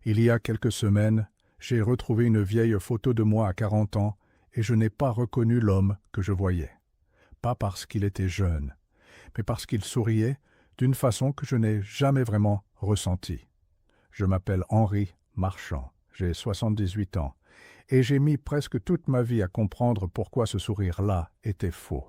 Il y a quelques semaines, j'ai retrouvé une vieille photo de moi à 40 ans et je n'ai pas reconnu l'homme que je voyais. Pas parce qu'il était jeune, mais parce qu'il souriait d'une façon que je n'ai jamais vraiment ressentie. Je m'appelle Henri Marchand, j'ai 78 ans, et j'ai mis presque toute ma vie à comprendre pourquoi ce sourire-là était faux.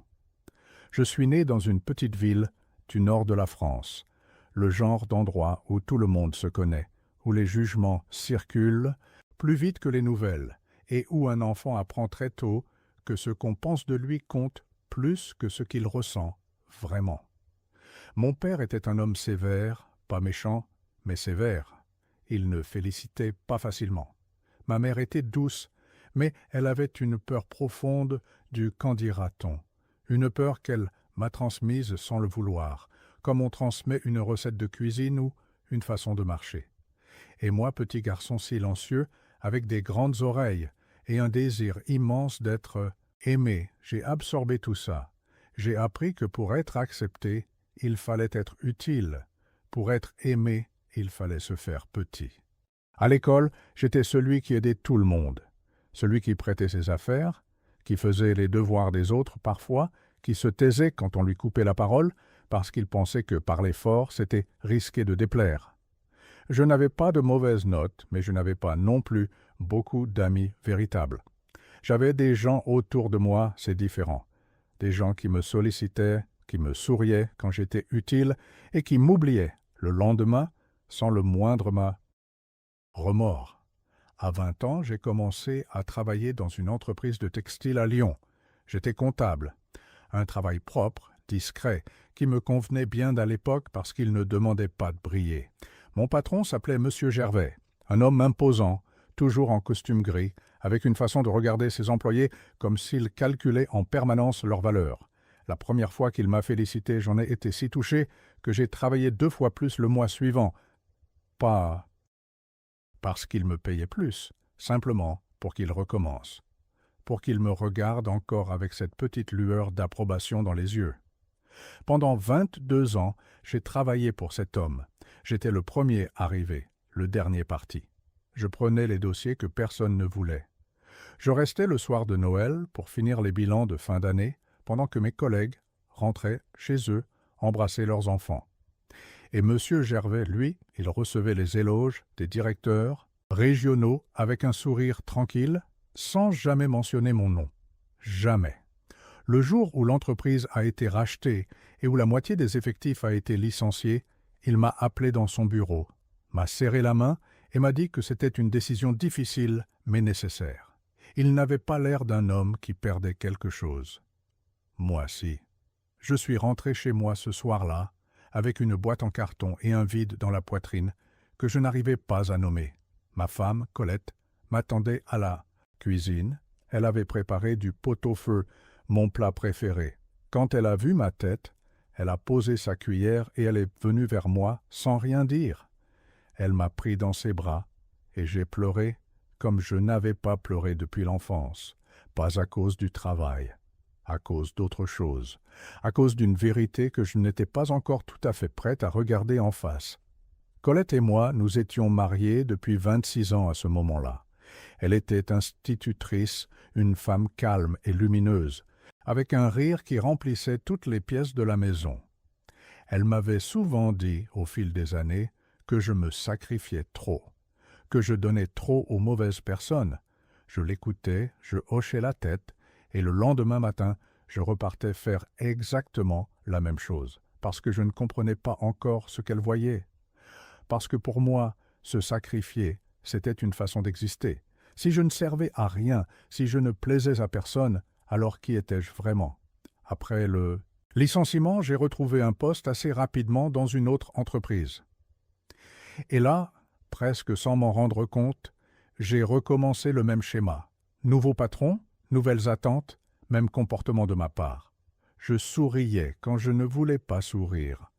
Je suis né dans une petite ville du nord de la France, le genre d'endroit où tout le monde se connaît, où les jugements circulent plus vite que les nouvelles, et où un enfant apprend très tôt que ce qu'on pense de lui compte plus que ce qu'il ressent vraiment. Mon père était un homme sévère, pas méchant, mais sévère. Il ne félicitait pas facilement. Ma mère était douce, mais elle avait une peur profonde du qu'en dira-t-on, une peur qu'elle m'a transmise sans le vouloir, comme on transmet une recette de cuisine ou une façon de marcher. Et moi, petit garçon silencieux, avec des grandes oreilles et un désir immense d'être aimé, j'ai absorbé tout ça. J'ai appris que pour être accepté, il fallait être utile. Pour être aimé, il fallait se faire petit. À l'école, j'étais celui qui aidait tout le monde. Celui qui prêtait ses affaires, qui faisait les devoirs des autres parfois, qui se taisait quand on lui coupait la parole, parce qu'il pensait que parler fort, c'était risquer de déplaire. Je n'avais pas de mauvaises notes, mais je n'avais pas non plus beaucoup d'amis véritables. J'avais des gens autour de moi, c'est différent. Des gens qui me sollicitaient, qui me souriaient quand j'étais utile et qui m'oubliaient le lendemain sans le moindre remords. À 20 ans, j'ai commencé à travailler dans une entreprise de textile à Lyon. J'étais comptable. Un travail propre, discret, qui me convenait bien à l'époque parce qu'il ne demandait pas de briller. Mon patron s'appelait Monsieur Gervais, un homme imposant, toujours en costume gris, avec une façon de regarder ses employés comme s'il calculait en permanence leur valeur. La première fois qu'il m'a félicité, j'en ai été si touché que j'ai travaillé 2 fois plus le mois suivant. Pas parce qu'il me payait plus, simplement pour qu'il recommence, pour qu'il me regarde encore avec cette petite lueur d'approbation dans les yeux. Pendant 22 ans, j'ai travaillé pour cet homme. J'étais le premier arrivé, le dernier parti. Je prenais les dossiers que personne ne voulait. Je restais le soir de Noël pour finir les bilans de fin d'année, pendant que mes collègues rentraient chez eux embrasser leurs enfants. Et M. Gervais, lui, il recevait les éloges des directeurs régionaux avec un sourire tranquille, sans jamais mentionner mon nom. Jamais. Le jour où l'entreprise a été rachetée et où la moitié des effectifs a été licenciée, il m'a appelé dans son bureau, m'a serré la main et m'a dit que c'était une décision difficile mais nécessaire. Il n'avait pas l'air d'un homme qui perdait quelque chose. Moi, si. Je suis rentré chez moi ce soir-là, avec une boîte en carton et un vide dans la poitrine que je n'arrivais pas à nommer. Ma femme, Colette, m'attendait à la cuisine. Elle avait préparé du pot-au-feu, mon plat préféré. Quand elle a vu ma tête, elle a posé sa cuillère et elle est venue vers moi sans rien dire. Elle m'a pris dans ses bras et j'ai pleuré comme je n'avais pas pleuré depuis l'enfance, pas à cause du travail, à cause d'autre chose, à cause d'une vérité que je n'étais pas encore tout à fait prête à regarder en face. Colette et moi, nous étions mariés depuis 26 ans à ce moment-là. Elle était institutrice, une femme calme et lumineuse, avec un rire qui remplissait toutes les pièces de la maison. Elle m'avait souvent dit, au fil des années, que je me sacrifiais trop, que je donnais trop aux mauvaises personnes. Je l'écoutais, je hochais la tête, et le lendemain matin, je repartais faire exactement la même chose, parce que je ne comprenais pas encore ce qu'elle voyait. Parce que pour moi, se sacrifier, c'était une façon d'exister. Si je ne servais à rien, si je ne plaisais à personne, alors qui étais-je vraiment? Après le licenciement, j'ai retrouvé un poste assez rapidement dans une autre entreprise. Et là, presque sans m'en rendre compte, j'ai recommencé le même schéma. Nouveau patron, nouvelles attentes, même comportement de ma part. Je souriais quand je ne voulais pas sourire.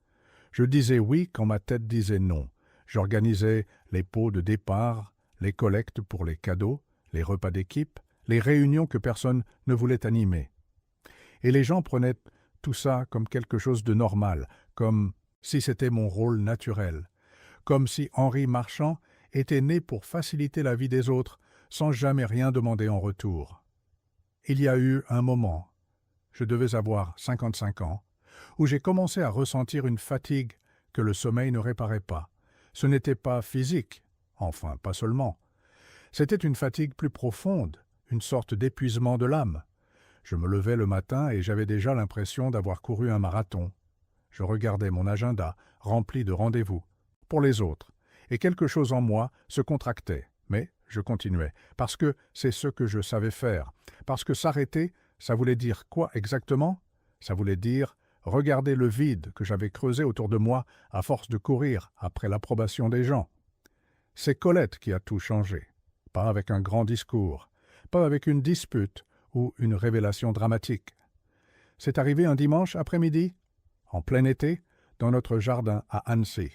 Je disais oui quand ma tête disait non. J'organisais les pots de départ, les collectes pour les cadeaux, les repas d'équipe, les réunions que personne ne voulait animer. Et les gens prenaient tout ça comme quelque chose de normal, comme si c'était mon rôle naturel, comme si Henri Marchand était né pour faciliter la vie des autres sans jamais rien demander en retour. Il y a eu un moment, je devais avoir 55 ans, où j'ai commencé à ressentir une fatigue que le sommeil ne réparait pas. Ce n'était pas physique, enfin pas seulement. C'était une fatigue plus profonde, une sorte d'épuisement de l'âme. Je me levais le matin et j'avais déjà l'impression d'avoir couru un marathon. Je regardais mon agenda, rempli de rendez-vous, pour les autres, et quelque chose en moi se contractait. Mais je continuais, parce que c'est ce que je savais faire. Parce que s'arrêter, ça voulait dire quoi exactement? Ça voulait dire regarder le vide que j'avais creusé autour de moi à force de courir après l'approbation des gens. C'est Colette qui a tout changé. Pas avec un grand discours, pas avec une dispute ou une révélation dramatique. C'est arrivé un dimanche après-midi, en plein été, dans notre jardin à Annecy.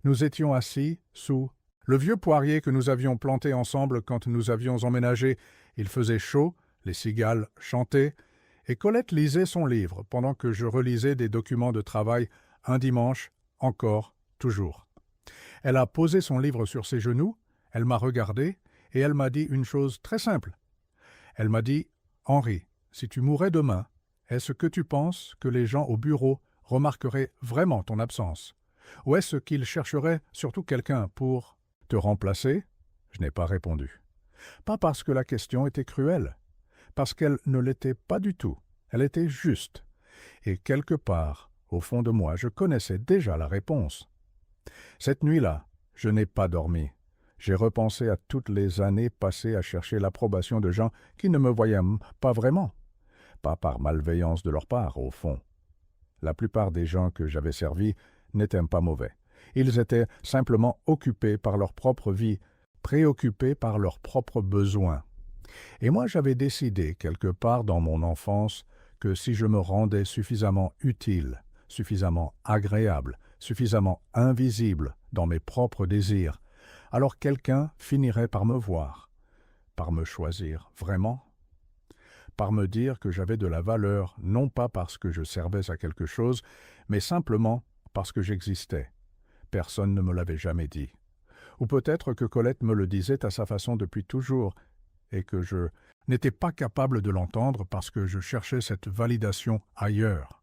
Nous étions assis sous le vieux poirier que nous avions planté ensemble quand nous avions emménagé. Il faisait chaud, les cigales chantaient, et Colette lisait son livre pendant que je relisais des documents de travail un dimanche, encore, toujours. Elle a posé son livre sur ses genoux, elle m'a regardé et elle m'a dit une chose très simple. Elle m'a dit « Henri, si tu mourais demain, est-ce que tu penses que les gens au bureau remarqueraient vraiment ton absence? Ou est-ce qu'ils chercheraient surtout quelqu'un pour te remplacer ?» Je n'ai pas répondu. Pas parce que la question était cruelle, parce qu'elle ne l'était pas du tout. Elle était juste. Et quelque part, au fond de moi, je connaissais déjà la réponse. Cette nuit-là, je n'ai pas dormi. J'ai repensé à toutes les années passées à chercher l'approbation de gens qui ne me voyaient pas vraiment. Pas par malveillance de leur part, au fond. La plupart des gens que j'avais servis n'étaient pas mauvais. Ils étaient simplement occupés par leur propre vie, préoccupés par leurs propres besoins. Et moi j'avais décidé, quelque part dans mon enfance, que si je me rendais suffisamment utile, suffisamment agréable, suffisamment invisible dans mes propres désirs, alors quelqu'un finirait par me voir, par me choisir vraiment, par me dire que j'avais de la valeur, non pas parce que je servais à quelque chose, mais simplement parce que j'existais. Personne ne me l'avait jamais dit. Ou peut-être que Colette me le disait à sa façon depuis toujours, et que je n'étais pas capable de l'entendre parce que je cherchais cette validation ailleurs.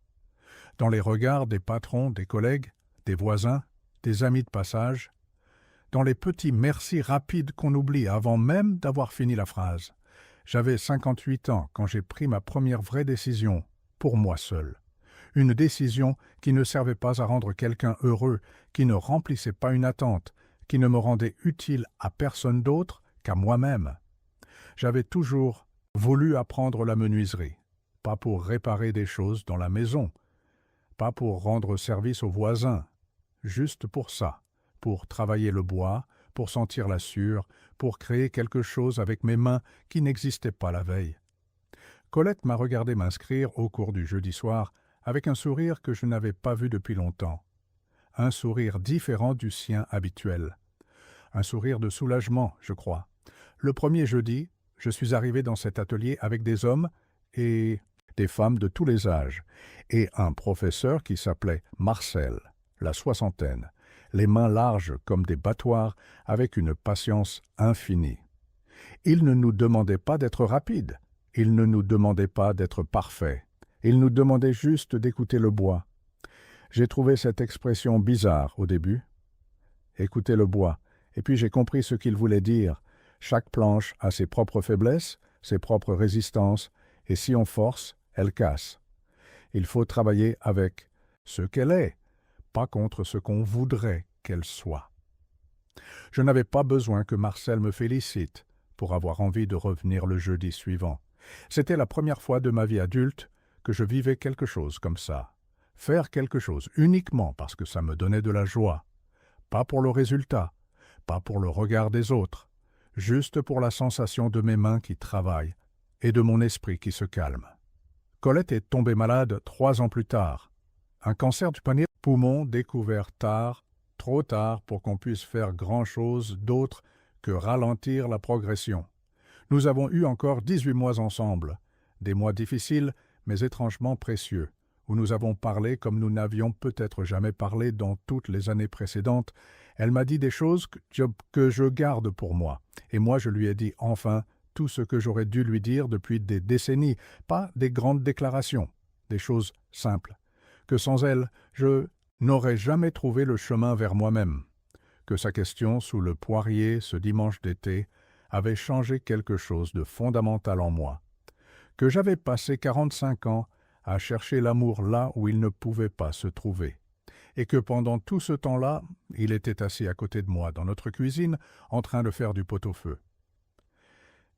Dans les regards des patrons, des collègues, des voisins, des amis de passage, dans les petits merci rapides qu'on oublie avant même d'avoir fini la phrase. J'avais 58 ans quand j'ai pris ma première vraie décision, pour moi seul. Une décision qui ne servait pas à rendre quelqu'un heureux, qui ne remplissait pas une attente, qui ne me rendait utile à personne d'autre qu'à moi-même. J'avais toujours voulu apprendre la menuiserie, pas pour réparer des choses dans la maison, pas pour rendre service aux voisins, juste pour ça, pour travailler le bois, pour sentir la sueur, pour créer quelque chose avec mes mains qui n'existaient pas la veille. Colette m'a regardé m'inscrire au cours du jeudi soir avec un sourire que je n'avais pas vu depuis longtemps. Un sourire différent du sien habituel. Un sourire de soulagement, je crois. Le premier jeudi, je suis arrivé dans cet atelier avec des hommes et des femmes de tous les âges, et un professeur qui s'appelait Marcel, la soixantaine, les mains larges comme des battoirs, avec une patience infinie. Il ne nous demandait pas d'être rapides, il ne nous demandait pas d'être parfaits, il nous demandait juste d'écouter le bois. J'ai trouvé cette expression bizarre au début. Écouter le bois, et puis j'ai compris ce qu'il voulait dire. Chaque planche a ses propres faiblesses, ses propres résistances, et si on force, elle casse. Il faut travailler avec ce qu'elle est, pas contre ce qu'on voudrait qu'elle soit. Je n'avais pas besoin que Marcel me félicite pour avoir envie de revenir le jeudi suivant. C'était la première fois de ma vie adulte que je vivais quelque chose comme ça. Faire quelque chose uniquement parce que ça me donnait de la joie. Pas pour le résultat, pas pour le regard des autres, juste pour la sensation de mes mains qui travaillent et de mon esprit qui se calme. Colette est tombée malade 3 ans plus tard. Un cancer du panier poumon découvert tard, trop tard pour qu'on puisse faire grand-chose d'autre que ralentir la progression. Nous avons eu encore 18 mois ensemble, des mois difficiles mais étrangement précieux, où nous avons parlé comme nous n'avions peut-être jamais parlé dans toutes les années précédentes. Elle m'a dit des choses que je garde pour moi. Et moi, je lui ai dit enfin tout ce que j'aurais dû lui dire depuis des décennies, pas des grandes déclarations, des choses simples. Que sans elle, je n'aurais jamais trouvé le chemin vers moi-même. Que sa question sous le poirier ce dimanche d'été avait changé quelque chose de fondamental en moi. Que j'avais passé 45 ans à chercher l'amour là où il ne pouvait pas se trouver. Et que pendant tout ce temps-là, il était assis à côté de moi dans notre cuisine en train de faire du pot-au-feu.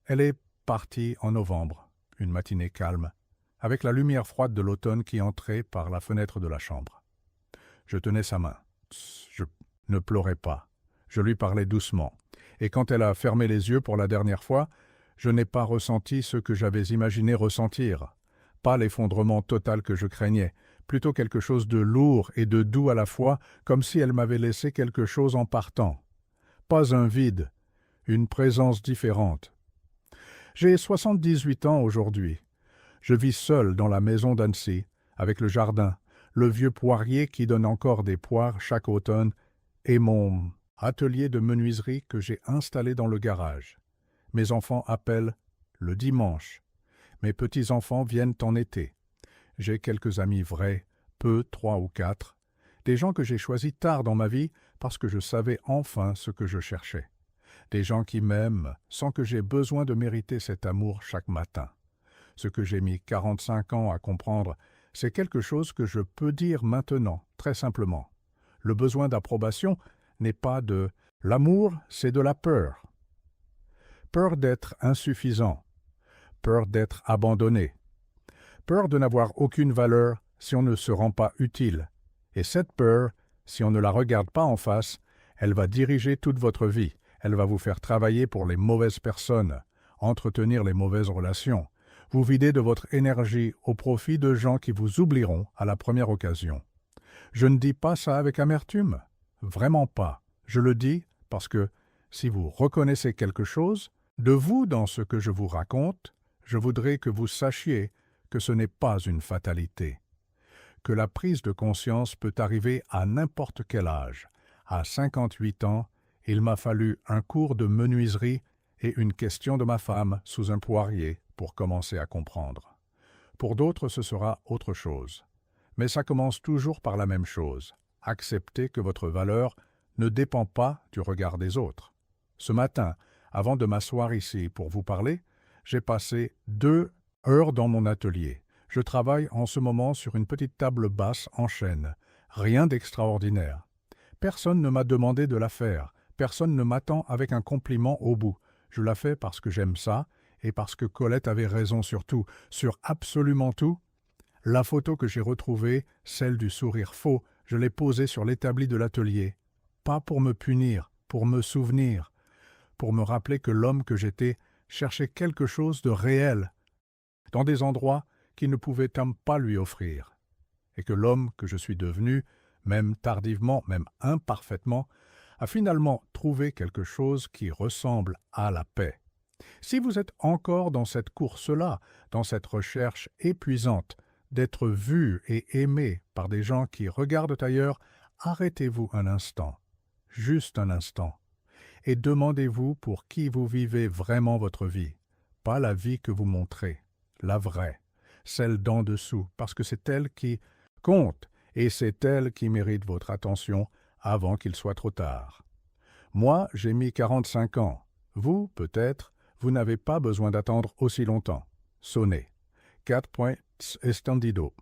Elle est partie en novembre, une matinée calme, avec la lumière froide de l'automne qui entrait par la fenêtre de la chambre. Je tenais sa main. Je ne pleurais pas. Je lui parlais doucement. Et quand elle a fermé les yeux pour la dernière fois, je n'ai pas ressenti ce que j'avais imaginé ressentir. Pas l'effondrement total que je craignais, plutôt quelque chose de lourd et de doux à la fois, comme si elle m'avait laissé quelque chose en partant. Pas un vide, une présence différente. J'ai 78 ans aujourd'hui. Je vis seul dans la maison d'Annecy, avec le jardin, le vieux poirier qui donne encore des poires chaque automne, et mon atelier de menuiserie que j'ai installé dans le garage. Mes enfants appellent le dimanche. Mes petits-enfants viennent en été. J'ai quelques amis vrais, peu, 3 ou 4, des gens que j'ai choisis tard dans ma vie parce que je savais enfin ce que je cherchais. Des gens qui m'aiment sans que j'aie besoin de mériter cet amour chaque matin. Ce que j'ai mis 45 ans à comprendre, c'est quelque chose que je peux dire maintenant, très simplement. Le besoin d'approbation n'est pas de l'amour, c'est de la peur. Peur d'être insuffisant, peur d'être abandonné, peur de n'avoir aucune valeur si on ne se rend pas utile. Et cette peur, si on ne la regarde pas en face, elle va diriger toute votre vie. Elle va vous faire travailler pour les mauvaises personnes, entretenir les mauvaises relations, vous vider de votre énergie au profit de gens qui vous oublieront à la première occasion. Je ne dis pas ça avec amertume, vraiment pas. Je le dis parce que si vous reconnaissez quelque chose de vous dans ce que je vous raconte, je voudrais que vous sachiez que ce n'est pas une fatalité, que la prise de conscience peut arriver à n'importe quel âge. À 58 ans, il m'a fallu un cours de menuiserie et une question de ma femme sous un poirier pour commencer à comprendre. Pour d'autres, ce sera autre chose. Mais ça commence toujours par la même chose. Accepter que votre valeur ne dépend pas du regard des autres. Ce matin, avant de m'asseoir ici pour vous parler, j'ai passé 2 heures dans mon atelier. Je travaille en ce moment sur une petite table basse en chêne. Rien d'extraordinaire. Personne ne m'a demandé de la faire. Personne ne m'attend avec un compliment au bout. Je la fais parce que j'aime ça et parce que Colette avait raison sur tout, sur absolument tout. La photo que j'ai retrouvée, celle du sourire faux, je l'ai posée sur l'établi de l'atelier. Pas pour me punir, pour me souvenir, pour me rappeler que l'homme que j'étais cherchait quelque chose de réel, dans des endroits qu'il ne pouvait pas lui offrir, et que l'homme que je suis devenu, même tardivement, même imparfaitement, a finalement trouvé quelque chose qui ressemble à la paix. Si vous êtes encore dans cette course-là, dans cette recherche épuisante d'être vu et aimé par des gens qui regardent ailleurs, arrêtez-vous un instant, juste un instant, et demandez-vous pour qui vous vivez vraiment votre vie, pas la vie que vous montrez, la vraie, celle d'en dessous, parce que c'est elle qui compte, et c'est elle qui mérite votre attention avant qu'il soit trop tard. Moi, j'ai mis 45 ans. Vous, peut-être, vous n'avez pas besoin d'attendre aussi longtemps. Sonnez. 4 points estendido.